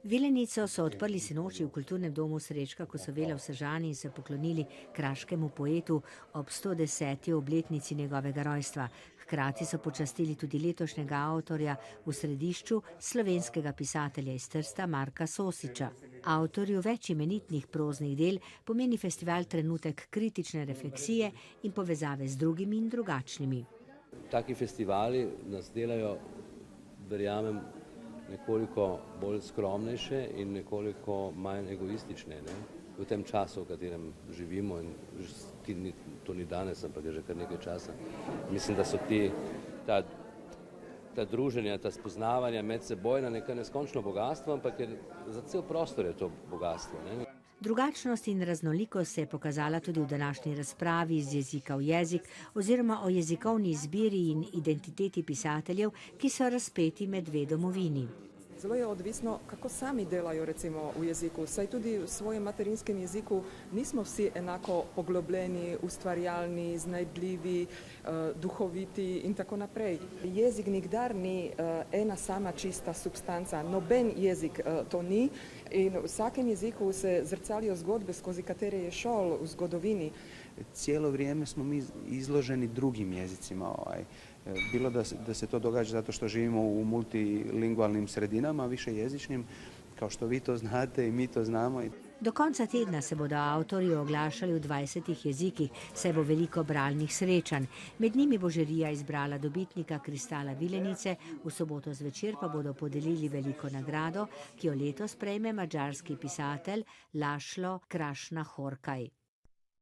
Vilenico so odprli sinoči v kulturnem domu Srečka Kosovela v Sežani in se poklonili kraškemu poetu ob 110. obletnici njegovega rojstva. Hkrati so počastili tudi letošnjega avtorja v središču, slovenskega pisatelja iz Trsta Marka Sosiča. Avtorju več imenitnih proznih del pomeni festival trenutek kritične refleksije in povezave z drugimi in drugačnimi. Taki festivali nas delajo, verjamem, nekoliko bolj skromnejše in nekoliko manj egoistične, ne? V tem času, v katerem živimo, in to ni danes, ampak je že kar nekaj časa. Mislim, da so ta druženja, ta spoznavanja med seboj na neko neskončno bogatstvo, ampak za cel prostor je to bogatstvo, ne? Drugačnost in raznolikost se je pokazala tudi v današnji razpravi iz jezika v jezik oziroma o jezikovni izbiri in identiteti pisateljev, ki so razpeti med dve domovini. Zelo je odvisno, kako sami delajo recimo v jeziku. Saj tudi v svojem materinskem jeziku nismo vsi enako poglobljeni, ustvarjalni, iznajdljivi, duhoviti in tako naprej. Jezik nikdar ni ena sama čista substanca. Noben jezik to ni in v vsakem jeziku se zrcalijo zgodbe, skozi katere je šel v zgodovini. Cijelo vrijeme smo mi izloženi drugim jezicima. Bilo da se to događa zato što živimo u multilingvalnim sredinama, višejezičnim, kao što vi to znate i mi to znamo. Do konca tedna se bodo avtorji oglašali v 20 jezikih, saj bo veliko bralnih srečanj. Med njimi bo žirija izbrala dobitnika Kristala Vilenice, v soboto zvečer pa bodo podelili veliko nagrado, ki jo letos prejme madžarski pisatelj László Krásna-Horkai.